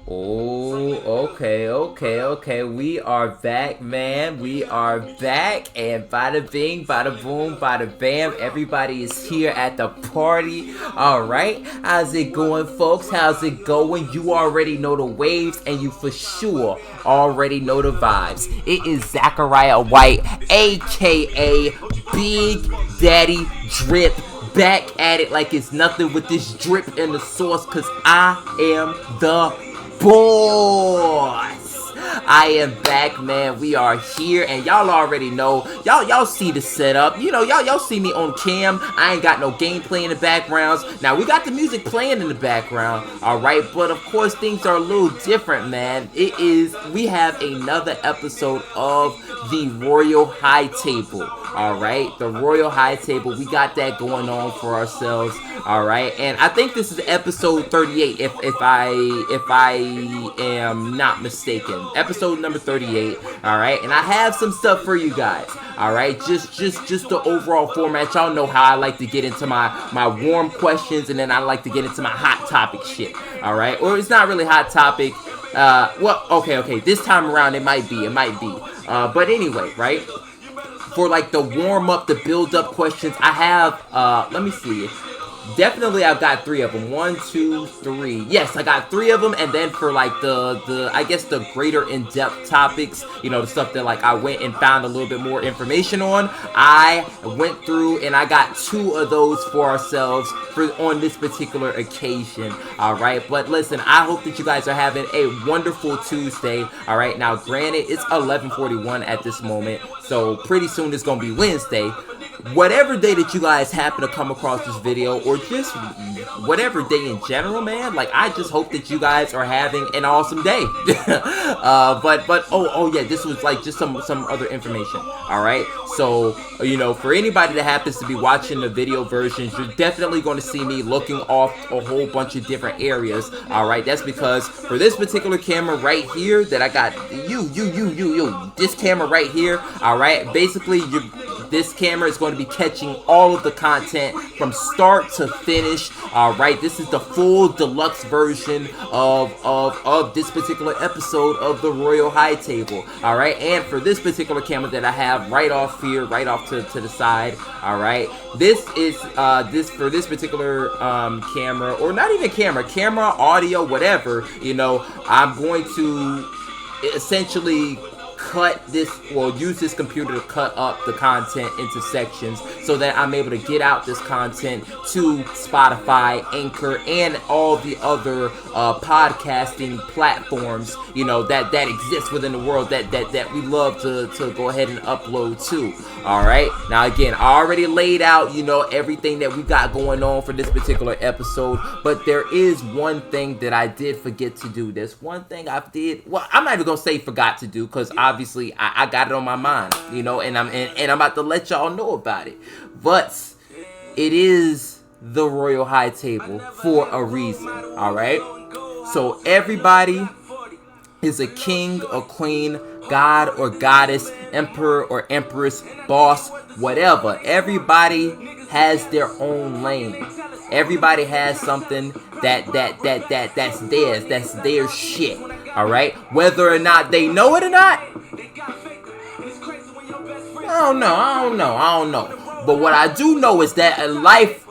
Oh, okay. We are back, man. We are back, and bada bing, bada boom, bada bam. Everybody is here at the party. All right, how's it going, folks? How's it going? You already know the waves, and you for sure already know the vibes. It is Zachariah White, a.k.a. Big Daddy Drip, back at it like it's nothing with this drip in the sauce, cause I am the boss. I am back, man. We are here, and y'all already know. Y'all see the setup. You know, y'all see me on cam. I ain't got no gameplay in the backgrounds. Now we got the music playing in the background, all right. But of course, things are a little different, man. We have another episode of the Royal High Table. All right, the Royal High Table. We got that going on for ourselves. All right, and I think this is episode 38, if I am not mistaken. Episode number 38. All right, and I have some stuff for you guys. All right, just the overall format. Y'all know how I like to get into my warm questions, and then I like to get into my hot topic shit. All right, or it's not really hot topic. Well, okay. This time around, it might be. But anyway, right? For like the warm up, the build up questions, I have. Let me see. Definitely, I've got 3 of them. 1, 2, 3. Yes, I got 3 of them. And then for like the I guess the greater in-depth topics, you know, the stuff that like I went and found a little bit more information on, I went through and I got 2 of those for ourselves on this particular occasion. All right, but listen, I hope that you guys are having a wonderful Tuesday. All right, now granted, it's 11:41 at this moment, so pretty soon it's gonna be Wednesday. Whatever day that you guys happen to come across this video, or just whatever day in general, man, like I just hope that you guys are having an awesome day. But oh yeah, this was like just some other information. All right, so you know, for anybody that happens to be watching the video versions, you're definitely going to see me looking off a whole bunch of different areas. All right, that's because for this particular camera right here that I got, this camera right here. All right, basically this camera is going to be catching all of the content from start to finish. All right, this is the full deluxe version of this particular episode of the Royal High Table. All right, and for this particular camera that I have right off here, right off to the side. All right, this is for this particular camera, or not even camera, audio, whatever. You know, I'm going to essentially use this computer to cut up the content into sections so that I'm able to get out this content to Spotify, Anchor, and all the other podcasting platforms, you know, that exist within the world that we love to go ahead and upload to. All right, now again, I already laid out, you know, everything that we got going on for this particular episode, but there is one thing that I did forget to do. There's one thing I did, well, I'm not even gonna say forgot to do, because obviously I got it on my mind, you know, and I'm about to let y'all know about it. But it is the Royal High Table for a reason. All right, so everybody is a king or queen, god or goddess, emperor or empress, boss, whatever. Everybody has their own lane. Everybody has something that's theirs, that's their shit. All right, whether or not they know it or not, I don't know. But what I do know is that life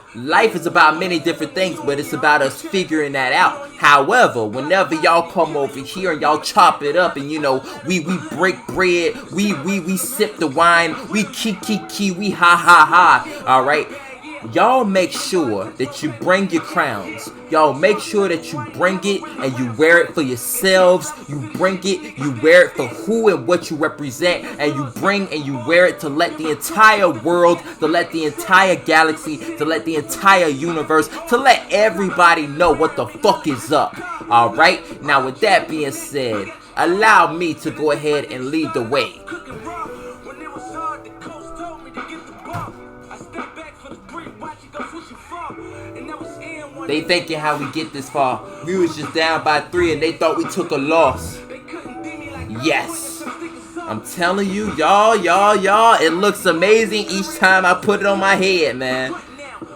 is about many different things, but it's about us figuring that out. However, whenever y'all come over here and y'all chop it up, and you know, we break bread, we sip the wine, we kiki, we ha. All right, y'all make sure that you bring your crowns. Y'all make sure that you bring it and you wear it for yourselves. You bring it, you wear it for who and what you represent, and you bring and you wear it to let the entire world, to let the entire galaxy, to let the entire universe, to let everybody know what the fuck is up. All right, now with that being said, allow me to go ahead and lead the way. They thinking how we get this far. We was just down by 3 and they thought we took a loss. Yes. I'm telling you, y'all, it looks amazing each time I put it on my head, man.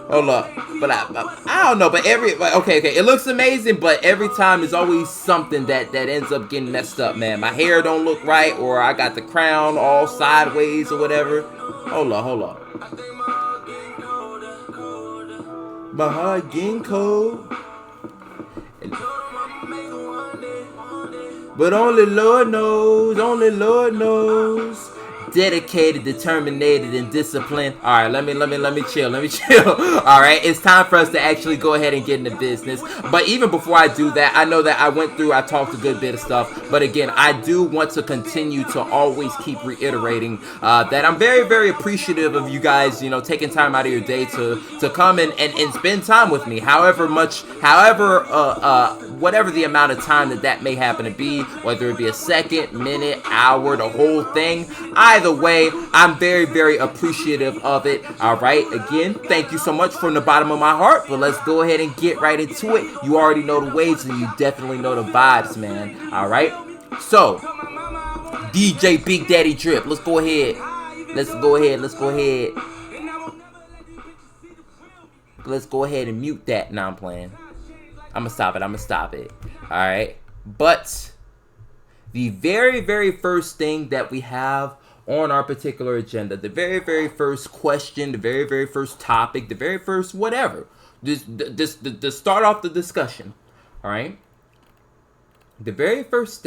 Hold up. But I don't know. But okay. It looks amazing, but every time there's always something that ends up getting messed up, man. My hair don't look right, or I got the crown all sideways or whatever. Hold up. My heart getting cold. But only Lord knows. Dedicated, determined, and disciplined. All right, let me chill. All right, it's time for us to actually go ahead and get into business. But even before I do that, I know that I talked a good bit of stuff. But again, I do want to continue to always keep reiterating that I'm very, very appreciative of you guys, taking time out of your day to come and spend time with me. Whatever the amount of time that may happen to be, whether it be a second, minute, hour, the whole thing. Either way, I'm very, very appreciative of it. All right. Again, thank you so much from the bottom of my heart. But let's go ahead and get right into it. You already know the waves and you definitely know the vibes, man. All right. So, DJ Big Daddy Drip. Let's go ahead. Let's go ahead and mute that. Now I'm playing. I'm gonna stop it. All right. But the very, very first thing that we have on our particular agenda, the very, very first question, the very, very first topic, the very first whatever, this start off the discussion. All right. The very first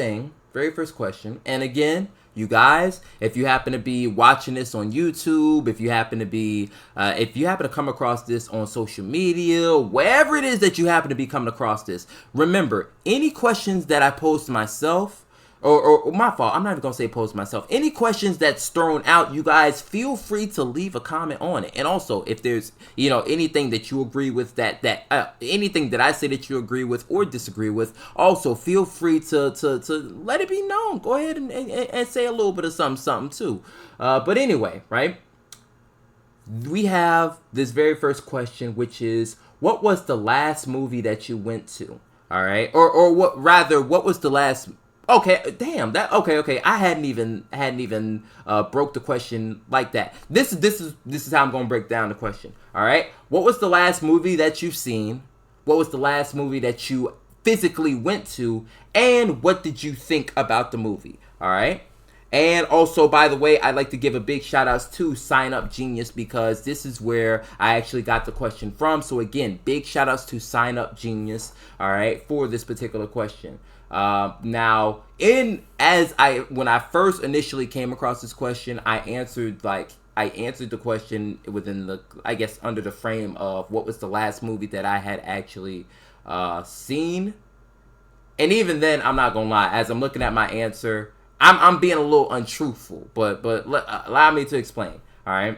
question, and again, you guys, if you happen to be watching this on YouTube, if you happen to come across this on social media, wherever it is that you happen to be coming across this, remember, any questions that I pose to myself, or my fault, I'm not even going to say pose to myself, any questions that's thrown out, you guys feel free to leave a comment on it. And also, if there's, anything that you agree with, anything that I say that you agree with or disagree with, also feel free to let it be known. Go ahead and say a little bit of something too. But anyway, right? We have this very first question, which is, what was the last movie that you went to? All right. Or what was the last... Okay, damn. Okay. I hadn't even broke the question like that. This is how I'm gonna break down the question. All right. What was the last movie that you've seen? What was the last movie that you physically went to? And what did you think about the movie? All right. And also, by the way, I'd like to give a big shout outs to Sign Up Genius, because this is where I actually got the question from. So again, big shout outs to Sign Up Genius, all right, for this particular question. Now, when I first initially came across this question, I answered the question within under the frame of what was the last movie that I had actually seen. And even then, I'm not gonna lie, as I'm looking at my answer, I'm being a little untruthful, but allow me to explain. All right.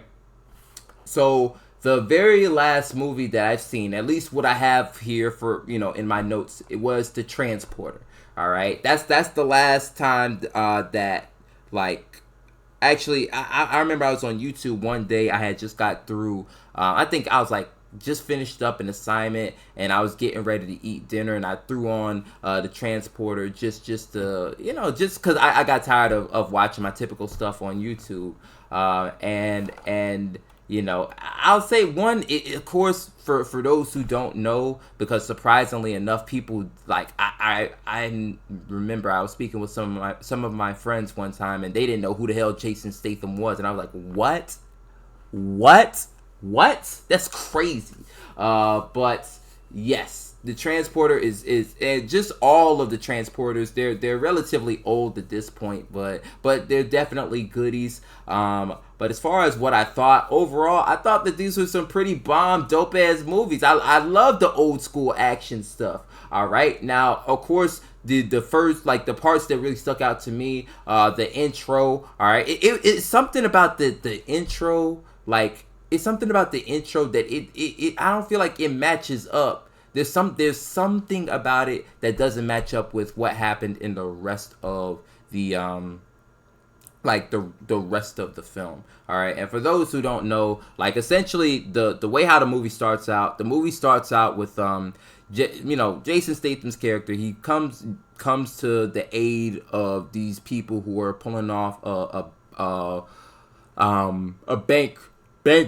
So the very last movie that I've seen, at least what I have here for in my notes, it was The Transporter. All right. That's the last time that actually I remember I was on YouTube one day. I had just got through. I think I was just finished up an assignment and I was getting ready to eat dinner, and I threw on The Transporter just to just because I got tired of watching my typical stuff on YouTube, and I'll say one, of course, for those who don't know, because surprisingly enough, people I remember I was speaking with some of my friends one time, and they didn't know who the hell Jason Statham was, and I was like, what? That's crazy. But yes, The Transporter is just all of the Transporters. They're relatively old at this point, but they're definitely goodies. But as far as what I thought overall, I thought that these were some pretty bomb, dope ass movies. I love the old school action stuff. All right, now of course the first the parts that really stuck out to me, the intro. All right, it's something about the intro, It's something about the intro that it I don't feel like it matches up. There's something about it that doesn't match up with what happened in the rest of the the rest of the film. All right, and for those who don't know, essentially the way how the movie starts out with Jason Statham's character. He comes to the aid of these people who are pulling off a bank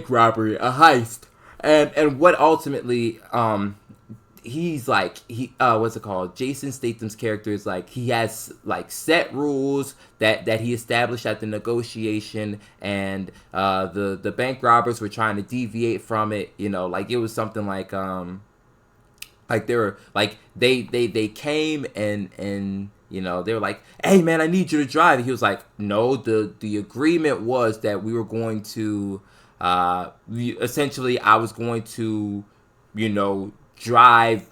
robbery, a heist, and what ultimately he's like what's it called, Jason Statham's character is like, he has like set rules that he established at the negotiation, and the bank robbers were trying to deviate from it, you know, like it was something like they were like they came and you know, they were like, hey man, I need you to drive. And he was like, no, the agreement was that we were going to essentially I was going to, you know, drive.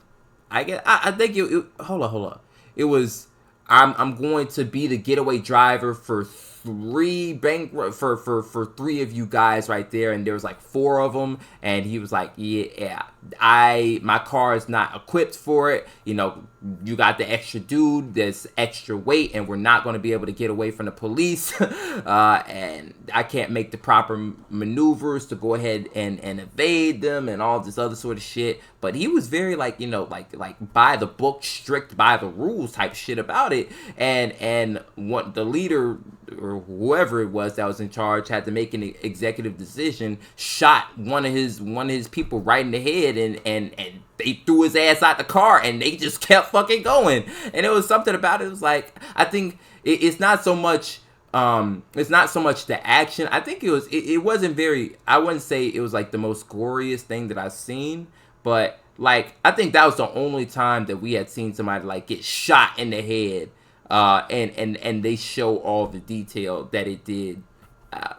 I think hold on. It was, I'm going to be the getaway driver for for three of you guys right there, and there was like four of them, and he was like, yeah, my car is not equipped for it, you know, you got the extra dude, there's extra weight, and we're not going to be able to get away from the police, and I can't make the proper maneuvers to go ahead and evade them and all this other sort of shit. But he was very like, you know, like by the book, strict by the rules type shit about it, and what the leader or whoever it was that was in charge had to make an executive decision, shot one of his people right in the head, and they threw his ass out the car, and they just kept fucking going. And it was something about it. It was like, I think it's not so much the action. I think it wasn't very, I wouldn't say it was like the most glorious thing that I've seen, but like I think that was the only time that we had seen somebody like get shot in the head, and they show all the detail that it did.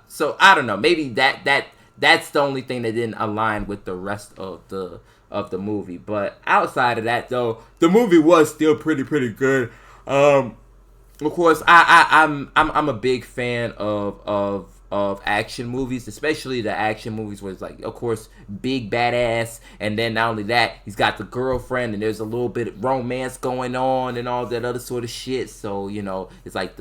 So I don't know, maybe that's the only thing that didn't align with the rest of the movie. But outside of that, though, the movie was still pretty good. Of course, I'm a big fan of action movies, especially the action movies where it's like, of course, big badass, and then not only that, he's got the girlfriend, and there's a little bit of romance going on and all that other sort of shit. So, you know, it's like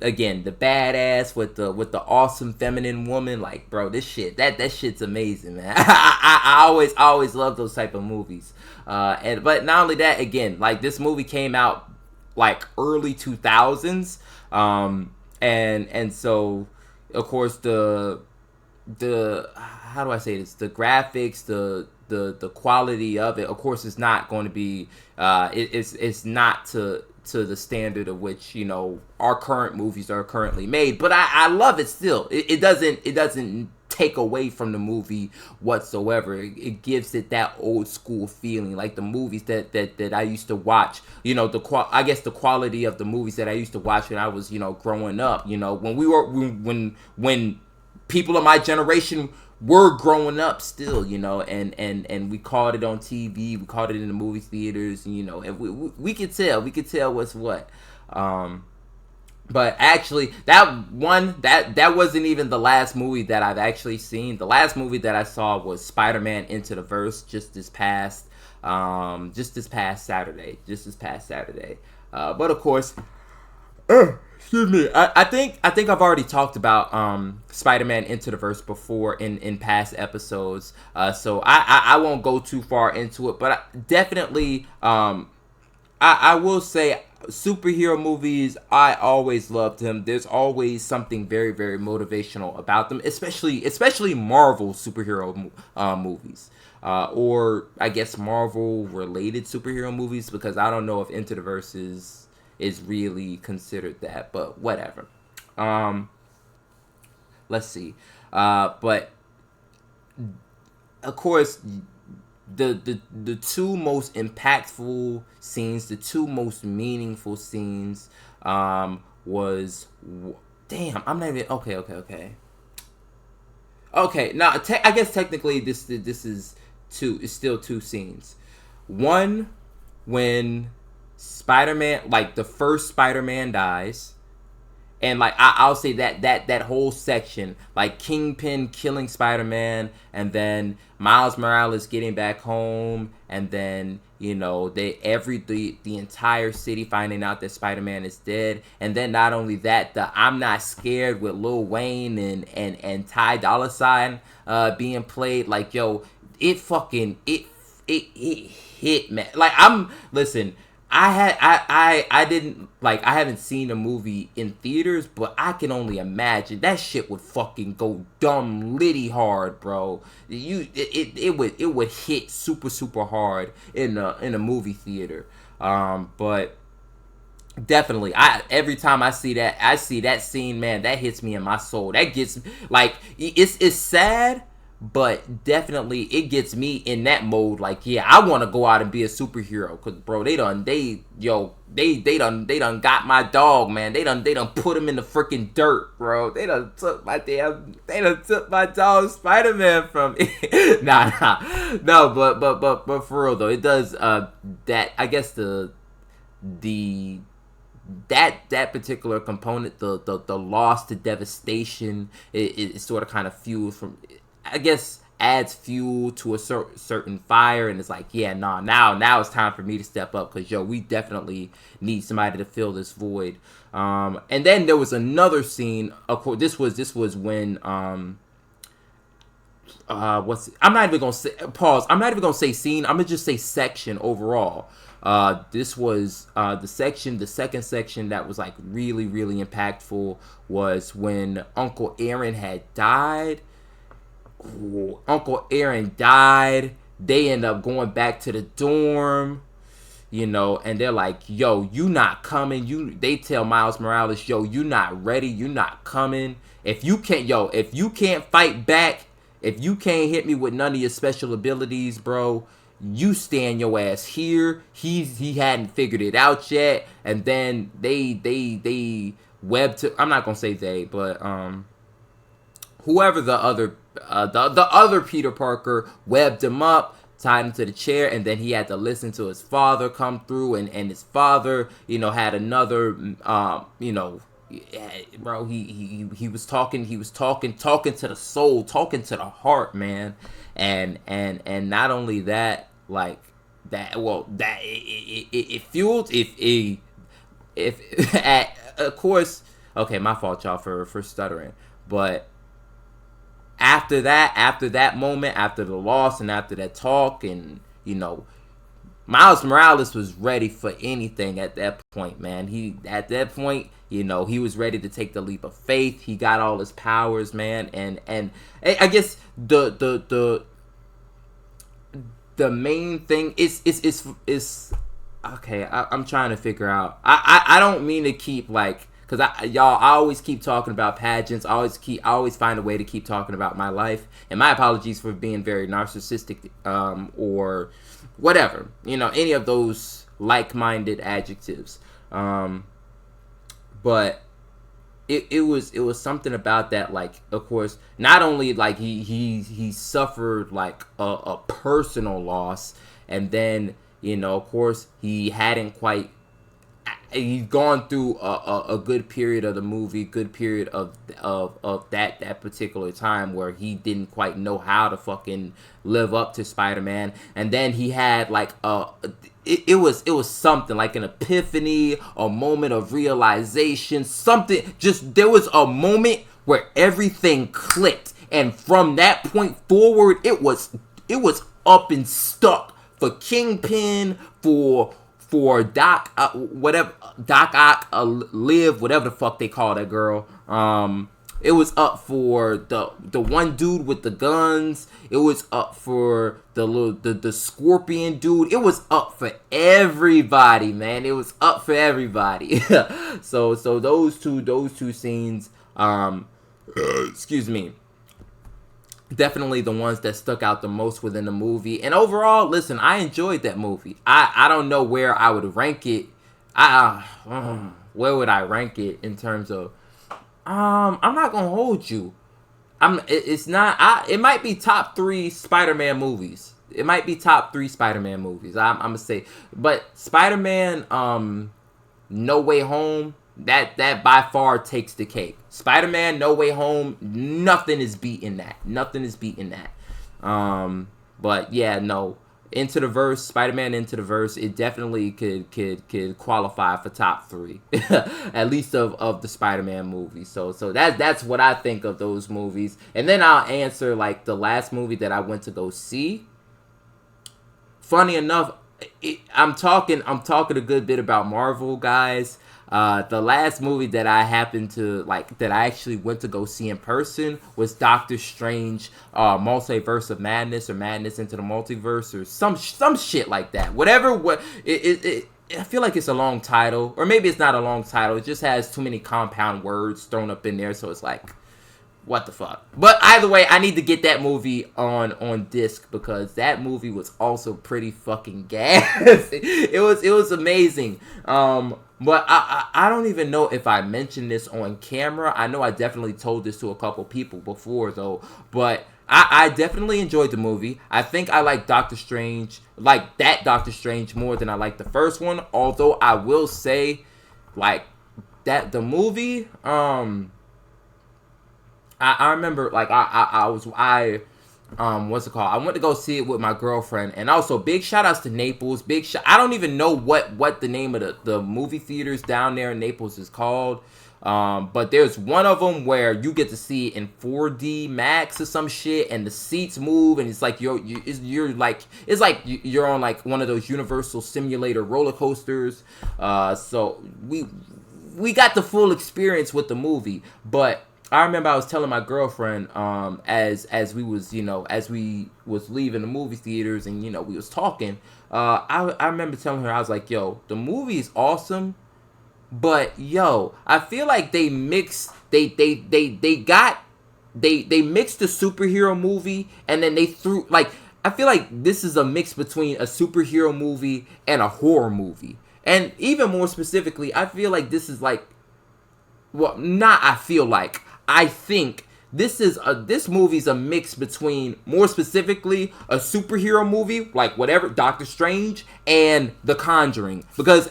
again, the badass with the awesome feminine woman. Like, bro, this shit, that shit's amazing, man. I always love those type of movies. But not only that, again, like this movie came out like early 2000s, and so of course the how do I say this, the graphics, the quality of it, of course, is not going to be it's not to the standard of which, you know, our current movies are currently made, but I love it still. It doesn't take away from the movie whatsoever. It gives it that old school feeling, like the movies that I used to watch. You know, I guess the quality of the movies that I used to watch when I was, you know, growing up. You know, when people of my generation were growing up still, you know, and we caught it on TV, we caught it in the movie theaters, and, you know, and we could tell what's what. But actually, that wasn't even the last movie that I've actually seen. The last movie that I saw was Spider-Man Into the Verse, just this past Saturday. But of course, excuse me, I think I've already talked about Spider-Man Into the Verse before in past episodes. So I won't go too far into it, but definitely I will say, superhero movies, I always loved them. There's always something very, very motivational about them, especially Marvel superhero movies, or I guess Marvel related superhero movies, because I don't know if Into the Verse is really considered that, but whatever. Let's see, but of course, the two most impactful scenes, the two most meaningful scenes, was, damn, I'm not even, okay. Now I guess technically this is still two scenes. One, when Spider-Man, like the first Spider-Man dies. And like I'll say that whole section, like Kingpin killing Spider-Man, and then Miles Morales getting back home, and then, you know, the entire city finding out that Spider-Man is dead, and then not only that, the I'm Not Scared with Lil Wayne and Ty Dolla $ign being played. Like, yo, it hit, man. Like, listen, I didn't like I haven't seen a movie in theaters, but I can only imagine that shit would fucking go dumb litty hard, bro. It would hit super hard in a movie theater. But definitely, I every time I see that scene, man, that hits me in my soul. That gets like it's sad, but definitely it gets me in that mode. Like, yeah, I want to go out and be a superhero, cause bro, they done got my dog, man. They done put him in the freaking dirt, bro. They done took my dog Spider-Man from me. No, but for real though, it does that. I guess the that particular component, the loss, the devastation, it sort of kind of fuels from, I guess, adds fuel to a certain fire, and it's like, yeah, nah, now it's time for me to step up, because yo, we definitely need somebody to fill this void. And then there was another scene. Of course, this was when I'm not even gonna say pause. I'm not even gonna say scene. I'm gonna just say section overall. This was the second section that was like really impactful was when Uncle Aaron had died. Ooh, Uncle Aaron died. They end up going back to the dorm, and they're like, yo, you not coming. They tell Miles Morales, yo, you not ready, you not coming. If you can't fight back, if you can't hit me with none of your special abilities, bro, you stand your ass here. He hadn't figured it out yet. And then they I'm not gonna say they, but whoever the other Peter Parker webbed him up, tied him to the chair, and then he had to listen to his father come through, and his father, had another, bro, he was talking to the soul, talking to the heart, man, and not only that, like that, well, that it fueled if at of course, okay, my fault, y'all, for stuttering, but after that moment, after the loss, and after that talk, and Miles Morales was ready for anything at that point, man. At that point, he was ready to take the leap of faith. He got all his powers, man, and I guess the main thing is okay. I'm trying to figure out. I don't mean to keep like. Cause I always keep talking about pageants. I always find a way to keep talking about my life. And my apologies for being very narcissistic, or whatever. Any of those like-minded adjectives. But it was something about that. Like, of course, not only like he suffered like a personal loss, and then of course he hadn't quite. He's gone through a good period of the movie, good period of that particular time where he didn't quite know how to fucking live up to Spider-Man, and then he had like it was something like an epiphany, a moment of realization, something. Just there was a moment where everything clicked, and from that point forward, it was up and stuck for Kingpin, for Doc, Doc Ock, Liv, whatever the fuck they call that girl. It was up for the one dude with the guns. It was up for the Scorpion dude. It was up for everybody, man. It was up for everybody. so those two scenes, excuse me, definitely the ones that stuck out the most within the movie. And overall, listen, I enjoyed that movie. I don't know where I would rank it. Where would I rank it in terms of? I'm not gonna hold you. It's not. It might be top 3 Spider-Man movies. It might be top 3 Spider-Man movies. I'm gonna say, but Spider-Man, No Way Home. That by far takes the cake. Spider-Man No Way Home, nothing is beating that. But yeah, no. Into the Verse, Spider-Man Into the Verse, it definitely could qualify for top 3. At least of the Spider-Man movies. So that's what I think of those movies. And then I'll answer like the last movie that I went to go see. Funny enough, I'm talking a good bit about Marvel, guys. The last movie that I happened to like that I actually went to go see in person was Doctor Strange, Multiverse of Madness, or Madness into the Multiverse, or some shit like that. Whatever. I feel like it's a long title, or maybe it's not a long title. It just has too many compound words thrown up in there, so it's like, what the fuck. But either way, I need to get that movie on disc, because that movie was also pretty fucking gas. It was amazing. But I don't even know if I mentioned this on camera. I know I definitely told this to a couple people before though, but I definitely enjoyed the movie. I think I like Doctor Strange, like that Doctor Strange, more than I like the first one. Although I will say, like, that the movie, I remember, like, what's it called? I went to go see it with my girlfriend, and also big shout outs to Naples. I don't even know what the name of the movie theaters down there in Naples is called. But there's one of them where you get to see it in 4D Max or some shit, and the seats move, and it's like you're on like one of those Universal Simulator roller coasters. So we got the full experience with the movie. But I remember I was telling my girlfriend, as we was leaving the movie theaters, and we was talking. I remember telling her, I was like, yo, the movie is awesome. But yo, I feel like they mixed they mixed the superhero movie, and then they threw, like, I feel like this is a mix between a superhero movie and a horror movie. And even more specifically, I feel like this is like, well, not I feel like, I think this movie's a mix between, more specifically, a superhero movie like whatever Doctor Strange and The Conjuring, because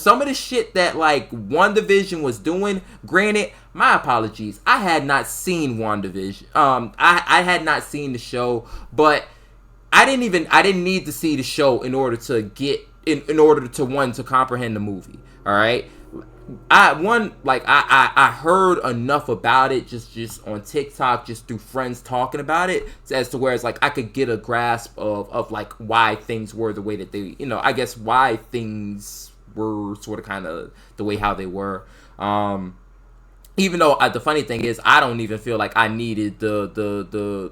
some of the shit that like WandaVision was doing. Granted, my apologies, I had not seen WandaVision. I had not seen the show, but I didn't need to see the show in order to get in order to comprehend the movie. All right. I heard enough about it just on TikTok, just through friends talking about it, as to where it's like I could get a grasp of like why things were the way that they, I guess why things were sort of kind of the way how they were. Even though the funny thing is, I don't even feel like I needed the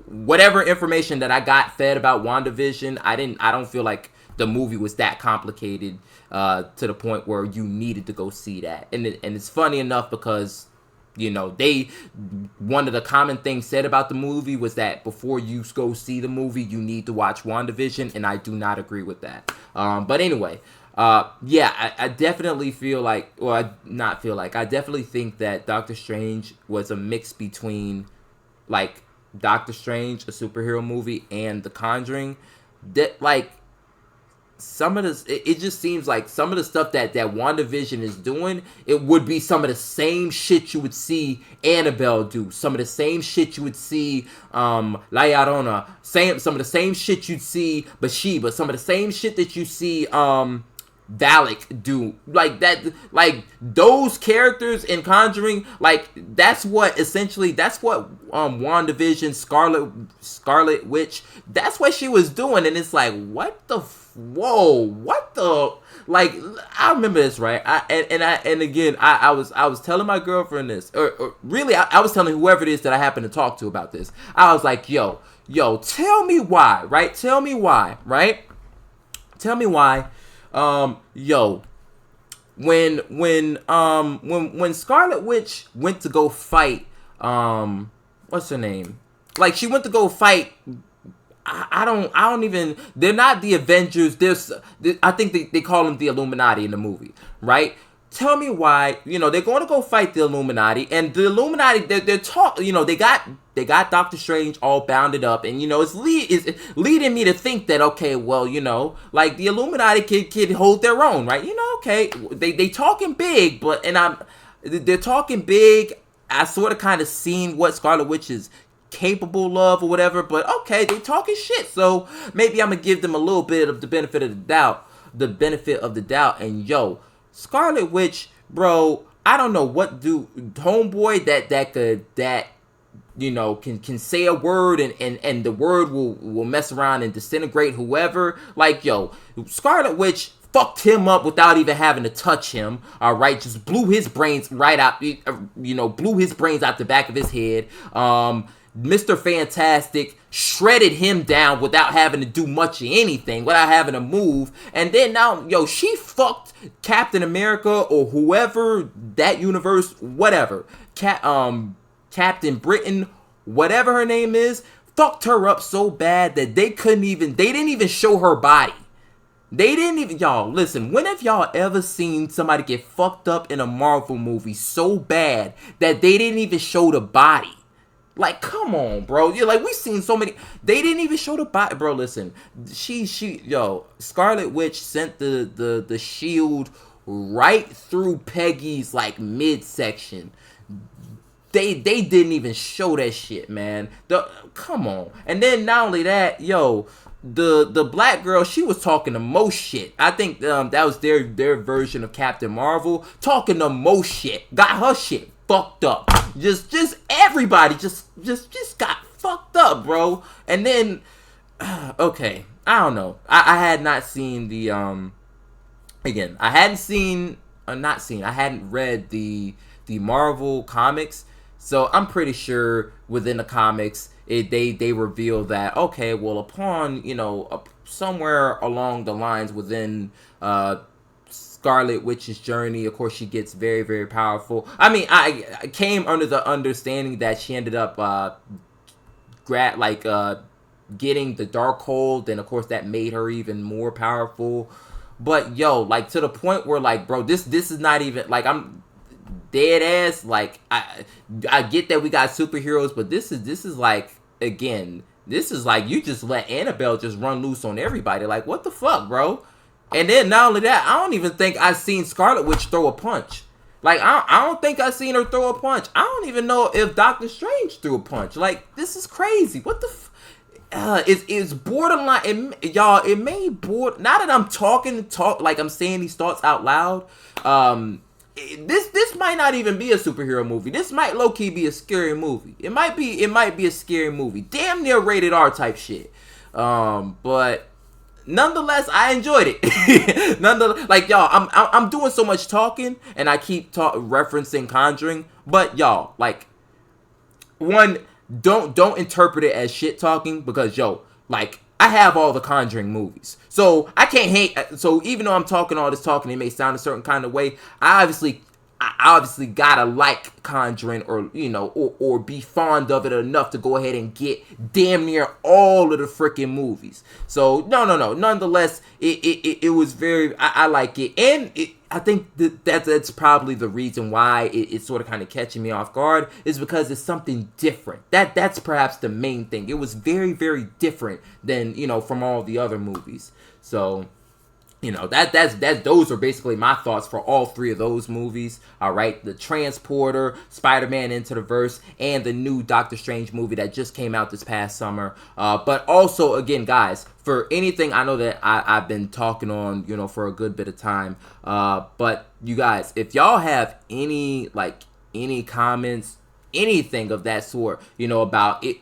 whatever information that I got fed about WandaVision. I don't feel like the movie was that complicated to the point where you needed to go see that. And it's funny enough because, one of the common things said about the movie was that before you go see the movie, you need to watch WandaVision, and I do not agree with that. But anyway, I definitely feel like, I definitely think that Doctor Strange was a mix between, like, Doctor Strange, a superhero movie, and The Conjuring. That, like, some of this, it just seems like some of the stuff that WandaVision is doing, it would be some of the same shit you would see Annabelle do, some of the same shit you would see La Llorona, some of the same shit you'd see Bathsheba, some of the same shit that you see Valak do, like that, like those characters in Conjuring, like that's what WandaVision, Scarlet Witch, that's what she was doing. And it's like, what the like, I remember this, right? I was telling my girlfriend this, or really I was telling whoever it is that I happen to talk to about this. I was like, yo, tell me why, right? Tell me why. When Scarlet Witch went to go fight, what's her name? Like, she went to go fight. I don't even. They're not the Avengers. I think they call them the Illuminati in the movie, right? Tell me why. They're going to go fight the Illuminati, and the Illuminati, they're talk. They got Doctor Strange all bounded up, and it's leading me to think that, okay, well, like the Illuminati can hold their own, right? Okay, they talking big, they're talking big. I sort of kind of seen what Scarlet Witch is capable of or whatever, but okay, they talking shit, so maybe I'm gonna give them a little bit of the benefit of the doubt. And Scarlet Witch, bro, I don't know what homeboy that can say a word and the word will mess around and disintegrate whoever. Like, yo, Scarlet Witch fucked him up without even having to touch him. All right, just blew his brains right out. Blew his brains out the back of his head. Mr. Fantastic shredded him down without having to do much of anything, without having to move. And then now, yo, she fucked Captain America or whoever that universe, whatever. Captain Britain, whatever her name is, fucked her up so bad that they didn't even show her body. Y'all, listen, when have y'all ever seen somebody get fucked up in a Marvel movie so bad that they didn't even show the body? Like, come on, bro. You're like, we've seen so many. They didn't even show the body, bro. Listen, Scarlet Witch sent the shield right through Peggy's like midsection. They didn't even show that shit, man. Come on. And then not only that, yo, the black girl, she was talking the most shit. I think that was their version of Captain Marvel, talking the most shit. Got her shit fucked up. Just everybody just got fucked up, bro. And then okay, I don't know. I had not seen the again, I hadn't read the Marvel comics. So I'm pretty sure within the comics, they reveal that, okay, well, upon, somewhere along the lines within Scarlet Witch's journey, of course, she gets very, very powerful. I mean, I came under the understanding that she ended up getting the Darkhold, and of course, that made her even more powerful. But, yo, like, to the point where, like, bro, this is not even, like, I'm dead ass, like, I get that we got superheroes, but this is like, again, this is like you just let Annabelle just run loose on everybody. Like, what the fuck, bro? And then not only that, I don't even think I've seen Scarlet Witch throw a punch. Like, I don't think I've seen her throw a punch. I don't even know if Doctor Strange threw a punch. Like, this is crazy. What the it's borderline, it may border. Now that I'm talking like I'm saying these thoughts out loud, this might not even be a superhero movie. This might low-key be a scary movie. It might be a scary movie. Damn near rated R type shit. But nonetheless, I enjoyed it. Nonetheless, like, y'all, I'm doing so much talking, and I keep referencing Conjuring. But y'all, like, one, don't interpret it as shit talking, because, yo, like, I have all the Conjuring movies, so I can't hate. So even though I'm talking all this talking, it may sound a certain kind of way. I obviously gotta like Conjuring, or or be fond of it enough to go ahead and get damn near all of the freaking movies. So no. Nonetheless, it was very. I like it, and I think that's probably the reason why it's sort of kind of catching me off guard, is because it's something different. That's perhaps the main thing. It was very, very different than from all the other movies. So. Those are basically my thoughts for all three of those movies. All right, the Transporter, Spider-Man Into the Verse, and the new Doctor Strange movie that just came out this past summer. But also, again, guys, for anything, I know that I've been talking on, for a good bit of time. But you guys, if y'all have any comments, anything of that sort, about it,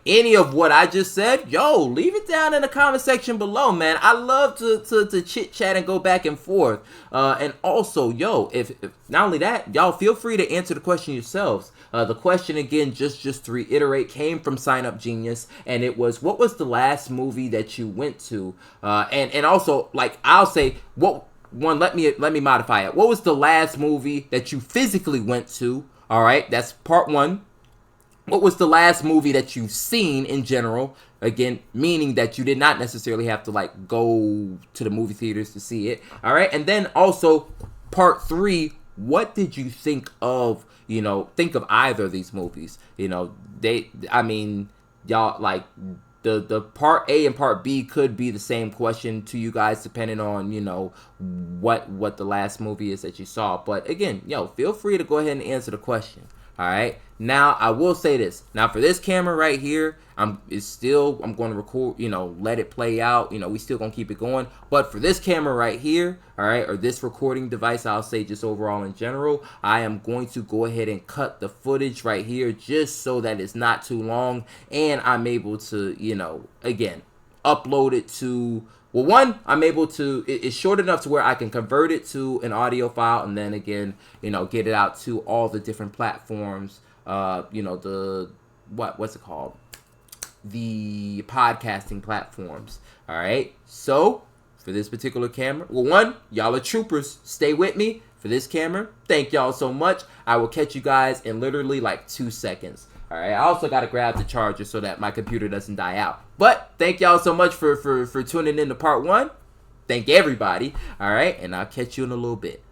any of what I just said, yo, leave it down in the comment section below, man. I love to chit chat and go back and forth. And also, yo, if not only that, y'all feel free to answer the question yourselves. The question, again, just to reiterate, came from Sign Up Genius, and it was, what was the last movie that you went to? And also, like, I'll say, let me modify it. What was the last movie that you physically went to? All right, that's part one. What was the last movie that you've seen in general? Again, meaning that you did not necessarily have to, like, go to the movie theaters to see it. All right, and then also part three, what did you think of either of these movies? Y'all, like, the part A and part B could be the same question to you guys, depending on, what the last movie is that you saw. But again, yo, feel free to go ahead and answer the question. All right. Now I will say this. Now for this camera right here, I'm going to record, let it play out. We still gonna keep it going. But for this camera right here, all right, or this recording device, I'll say just overall in general, I am going to go ahead and cut the footage right here just so that it's not too long, and I'm able to, again, upload it to. Well, one, I'm able to, it's short enough to where I can convert it to an audio file and then again, get it out to all the different platforms, what's it called? The podcasting platforms. All right. So for this particular camera, well, one, y'all are troopers. Stay with me for this camera. Thank y'all so much. I will catch you guys in literally like 2 seconds. All right. I also got to grab the charger so that my computer doesn't die out. But thank y'all so much for tuning in to part 1. Thank everybody. All right. And I'll catch you in a little bit.